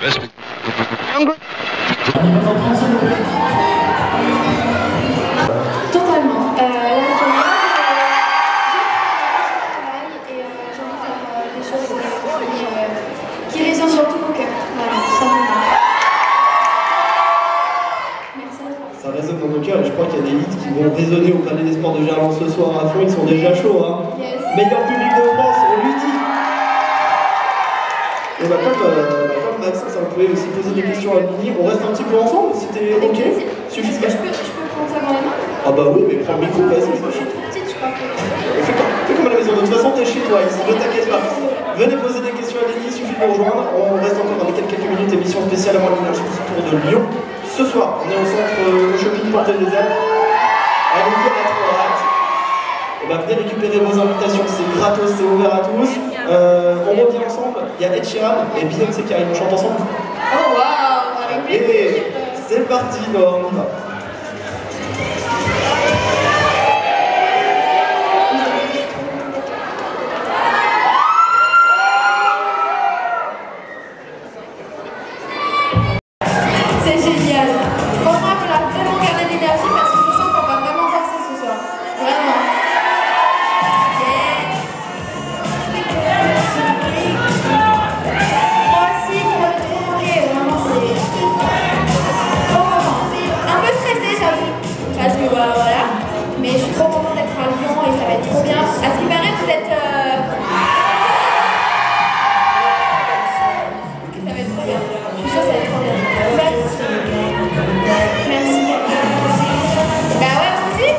Totalement. Là, et j'ai envie de faire des choses qui résonnent dans tout mon cœur. Voilà, tout simplement. Merci à toi. Ça résonne dans nos cœurs et je crois qu'il y a des hits qui vont résonner au Palais des Sports de Gerland ce soir à fond. Ils sont déjà chauds, hein. Yes. Meilleur public de France, on lui dit. Et bah comme Maxence, vous pouvez aussi poser des questions à Nini. On reste un petit peu ensemble, c'était ok? Suffit que je peux prendre ça dans les mains? Ah bah oui, mais prends le micro, vas-y. Je suis toute petite, je crois que... Fais comme à la maison, de toute façon t'es chez toi ici, ne t'inquiète pas. Venez poser des questions à Nini, il suffit de nous rejoindre. On reste encore avec quelques minutes, émission spéciale avant l'énergie tour de Lyon. Ce soir, on est au centre au shopping Porte des Alpes. Allez-y, on a trop hâte. Et bah venez récupérer vos invitations, c'est gratos, c'est ouvert à tous. On revient ensemble, il y a Ed Sheeran et Beyoncé qui arrivent, on chante ensemble. Oh waouh, avec plaisir. Et c'est parti, Noah, on y va. C'est génial. Franchement, il faudra vraiment garder l'énergie parce que je sens qu'on va vraiment danser ce soir. Vraiment. Moi aussi, qui m'avait trop manqué. Vraiment, c'est trop content. Un peu stressée, j'avoue. Parce que voilà. Mais je suis trop contente d'être à Lyon et ça va être trop bien. À ce qui paraît, vous êtes. Ça va être trop bien. Je suis sûre que ça va être trop bien. Merci. Merci. Bah ouais, moi aussi.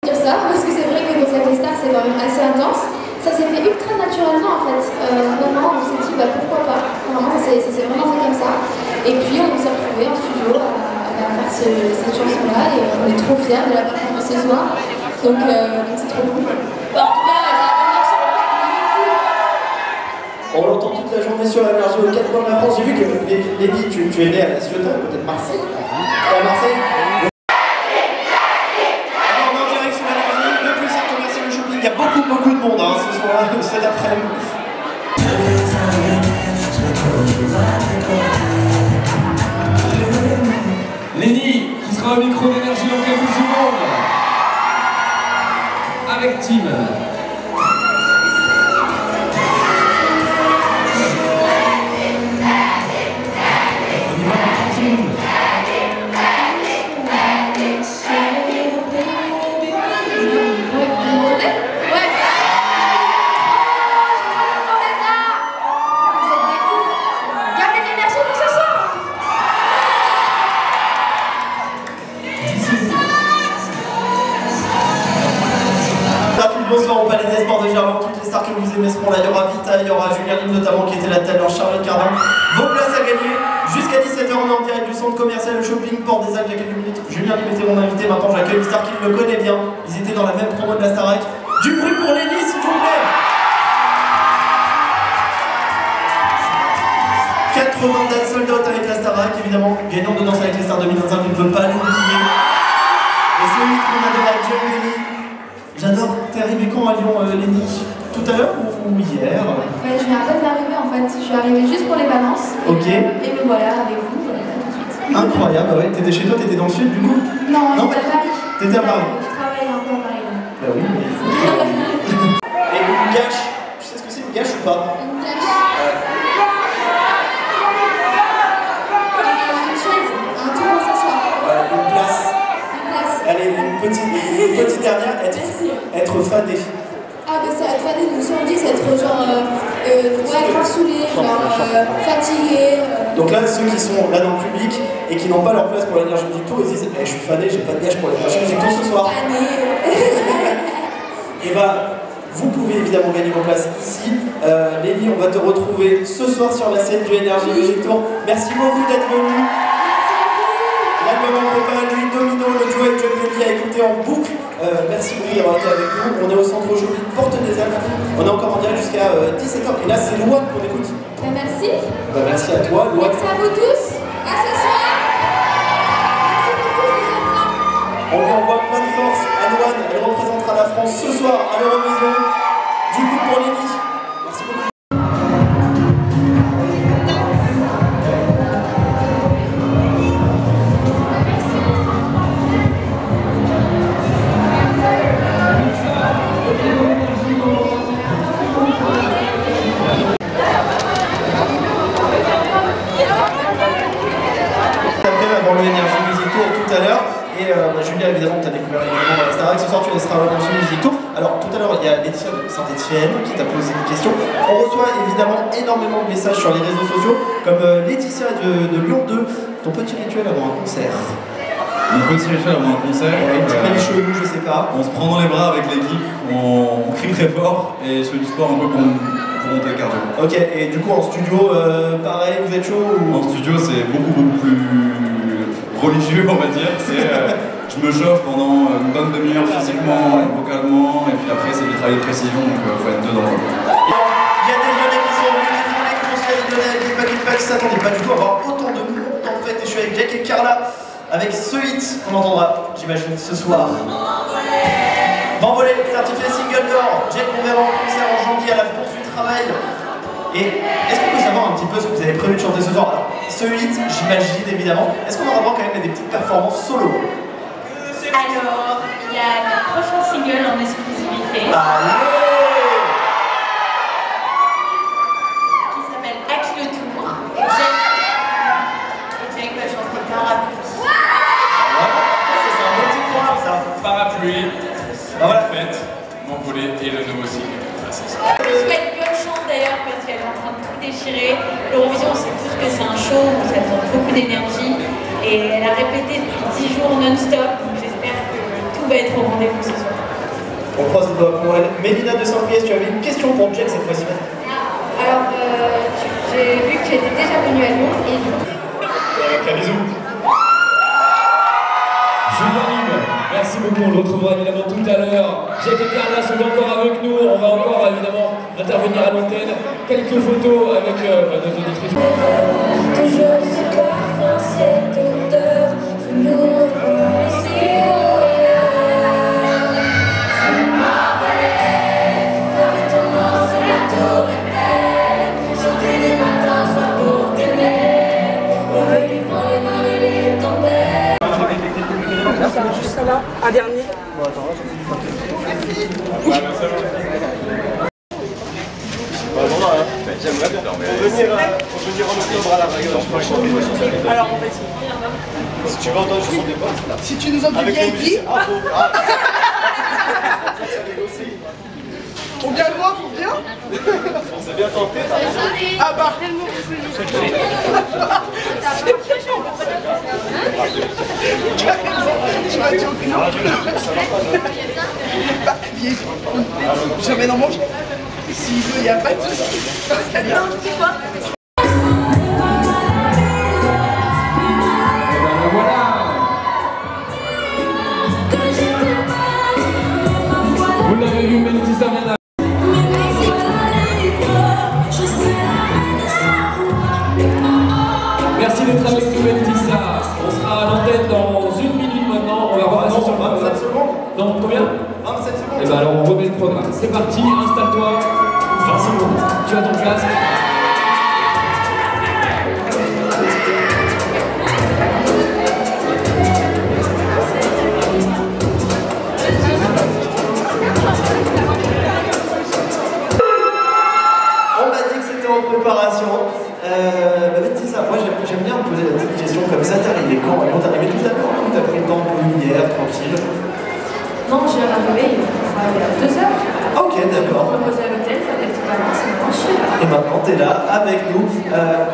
Dire ça, parce que c'est vrai que dans cette star c'est quand même assez intense. Ça s'est fait ultra naturellement en fait. Vraiment, on s'est dit bah pourquoi pas. Vraiment, ça s'est vraiment fait comme ça. Et puis on s'est retrouvés en studio à faire cette chanson-là et on est trop fiers de la performance ce soir. Donc c'est trop cool. Bah, en tout cas, ça a bien marché. On l'entend toute la journée sur Énergie aux 4 coins de la France. J'ai vu que Lédi, tu es né à la Ciotat, peut-être Marseille. À Marseille. Alors on est en direct sur Énergie, le plus centre commercial de shopping. Il y a beaucoup de monde hein, ce soir, cet après-midi. Lédi, qui sera au micro d'énergie dans quelques secondes. Avec Tim. Bonsoir au Palais des Sports de Gerland, toutes les stars que vous aimez seront là. Il y aura Vita, il y aura Julien Lim notamment qui était là tout à l'heure, Charlotte Cardin. Vos places à gagner. Jusqu'à 17h, on est en direct du centre commercial shopping Port des Alpes il y a quelques minutes. Julien Lim était mon invité, maintenant j'accueille une star qui le connaît bien. Ils étaient dans la même promo de la Starac. Du bruit pour Lédi, s'il vous plaît. 80 dates sold out avec la Starac, évidemment. Gagnant de Danse avec les stars 2025, il ne peut pas l'oublier. Et celui qu'on adore avec John Lenny. J'adore. T'es arrivé quand à Lyon, Léni? Tout à l'heure ou hier? Ouais, je viens à peine d'arriver en fait. Je suis arrivée juste pour les balances. Ok. Et me voilà avec vous, là tout de suite. Incroyable, ouais. T'étais chez toi, t'étais dans le sud du coup? Non, j'étais à Paris. T'étais à Paris? Je travaille un peu à Paris. Bah oui, mais il faut travailler. Et une gâche, tu sais ce que c'est une gâche ou pas? Une gâche. Une chaise, un tour pour s'asseoir. Ouais, une place. Une place. Allez, une petite dernière, être fané. Ah bah ça, être fané, nous on dit, c'est être genre, ouais, grave saoulé, genre fatigué. Donc là, ceux qui sont là dans le public et qui n'ont pas leur place pour l'énergie music tour, ils disent je suis fané, j'ai pas de gage pour l'énergie music tour ce soir. Et bah, vous pouvez évidemment gagner vos places ici. Léni, on va te retrouver ce soir sur la scène du Énergie Music Tour. Merci beaucoup d'être venu. L'album en prépa, lui, Domino, le duo avec John Lenny à écouter en boucle. Merci beaucoup d'avoir été avec nous. On est au centre shopping Porte des Alpes. On est encore en direct jusqu'à 17h. Et là, c'est Louane qu'on écoute. Bah merci. Bah, merci à toi, Louane. Merci à vous tous. À ce soir. Merci beaucoup, les enfants. On lui envoie plein de force à Louane. Elle représentera la France ce soir à l'Eurovision. Du coup, pour Léni. Laetitia de Saint-Etienne qui t'a posé une question. On reçoit évidemment énormément de messages sur les réseaux sociaux, comme Laetitia de Lyon 2, ton petit rituel avant un concert. Mon petit rituel avant un concert, Une petite belle chelou, je sais pas. on se prend dans les bras avec l'équipe, on crie très fort et je fais du sport un peu pour monter le cardio. Ok, et du coup en studio, pareil, vous êtes chaud ou... En studio, c'est beaucoup plus religieux, on va dire. Je me chauffe pendant une bonne demi-heure physiquement, vocalement, et puis après c'est du travail de précision, donc faut être dedans. Il y a des Lyonnais qui sont venus, qui font les conseils lyonnais, les paquets qui s'attendaient pas du tout à avoir autant de monde en fait. Et je suis avec Jack et Carla, avec ce hit qu'on entendra, j'imagine, ce soir. M'envoler, certifié single d'or. Jack, on verra en concert en janvier à la France du Travail. Et est-ce qu'on peut savoir un petit peu ce que vous avez prévu de chanter ce soir? Alors, ce hit, j'imagine évidemment. Est-ce qu'on aura droit quand même à des petites performances solo? Alors, il y a le prochain single en exclusivité qui s'appelle À qui le tour. Et Jack va chanter Parapluie. Ça, c'est un bon petit point, ça. Parapluie, Voilà. fête, m'envoler et le nouveau single. Je lui souhaite bonne chance d'ailleurs parce qu'elle est en train de tout déchirer. L'Eurovision, on sait tous que c'est un show où ça demande beaucoup d'énergie. Et elle a répété depuis 10 jours non-stop. Donc j'espère que tout va être au rendez-vous ce soir. On croise les doigts pour elle. Mélina de Saint-Priest, tu avais une question pour Jack cette fois-ci. Alors, j'ai vu que tu étais déjà venu à Lyon et du coup... Un bisou. Julien Libre, merci beaucoup, on le retrouvera évidemment tout à l'heure. Jack et Carla sont encore avec nous, on va encore évidemment intervenir à l'antenne. Quelques photos avec nos auditrices. Toujours ce parfum, cette odeur, je nous revois ici ou ailleurs. Je m'appelais, avec ton nom sur la tour Eiffel, chanter les matins, soit pour t'aimer, revenu pour les marées, les tomber. Juste ça là, un dernier. J'aimerais bien. Faut venir en octobre à la règle. Alors on va essayer. Si tu veux entendre, je sont des potes. Si tu nous envoies Avec les VIP, musiques. faut bien le voir, faut bien. C'est bien tenté. Ah bah. Tu m'as dit aucune. Bah, j'amène en manger. S'il veut, il n'y a pas de souci. Vous l'avez vu, Laetitia vient d'arriver. Merci d'être avec nous, Laetitia. On sera à l'antenne dans 1 minute maintenant. On va repasser sur 27 secondes. Non, combien? 27 secondes. Et ben alors on remet le programme. C'est parti, installe-toi. 20 secondes. Tu as ton casque. On m'a dit que c'était en préparation. C'est ça, moi j'aime bien me poser la petite question comme ça. T'es arrivé quand? T'es arrivé tout à l'heure ou t'as pris le temps pour hier, tranquille? Non, je viens d'arriver il y a 2 heures. Ok, d'accord. Je me posais à l'hôtel, faire des petites vacances et maintenant je suis là. Et maintenant t'es là avec nous.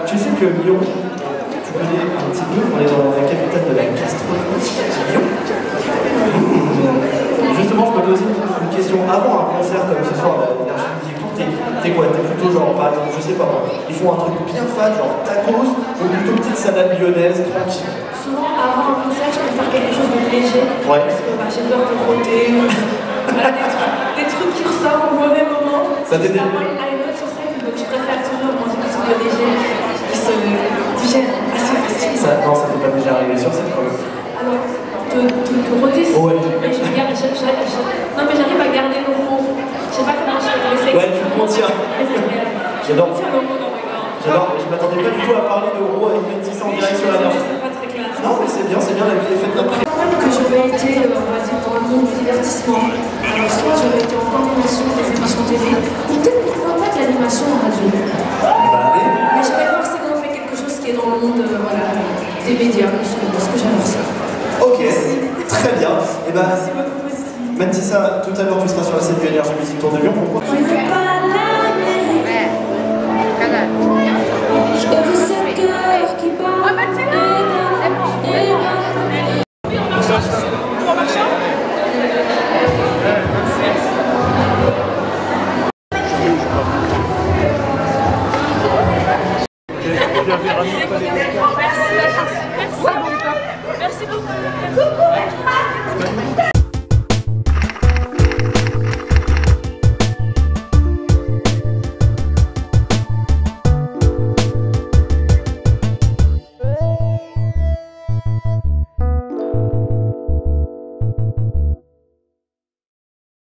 Tu sais que Lyon, tu connais un petit peu, on est dans la capitale de la gastronomie, Lyon. Justement, je me posais une question avant un concert comme ce soir, l'Énergie Music Tour. T'es quoi? T'es plutôt genre, par exemple, je sais pas moi, ils font un truc bien fat, genre tacos, ou plutôt petite salade lyonnaise, tranquille? Souvent, avant un concert, je préfère quelque chose de léger. Ouais. Parce que j'ai peur de rôter. Voilà, des trucs qui ressortent au mauvais moment. Ça t'aide? À une autre sur scène, donc je préfère toujours manger quelque chose de léger qui se digère assez facilement. Non, ça t'est pas déjà arrivé sur scène quand même. Alors, de rôter, Ouais. mais non, mais j'arrive à garder le rond. Je sais pas comment je fais laisser. Ouais, tu le contiens. J'adore. Je le rond dans ma gorge. J'adore, je m'attendais pas du tout à parler de Ro avec Laetitia en direct sur la mer. C'est pas très clair. Non, mais c'est bien, la vie est faite d'après. Que j'aurais été, on va dire, dans le monde du divertissement. Alors, soit j'aurais été en combinaison des émissions télé, ou peut-être pourquoi pas de l'animation en radio. Bah allez. Mais j'aurais forcément fait quelque chose qui est dans le monde voilà, des médias, parce que j'adore ça. Ok, très bien. Et bah, Mathissa, tout à l'heure tu seras sur la scène du Énergie Musique Tour de Lyon. Pourquoi? Je veux pas la mairie. Je veux ce cœur qui bat. Merci.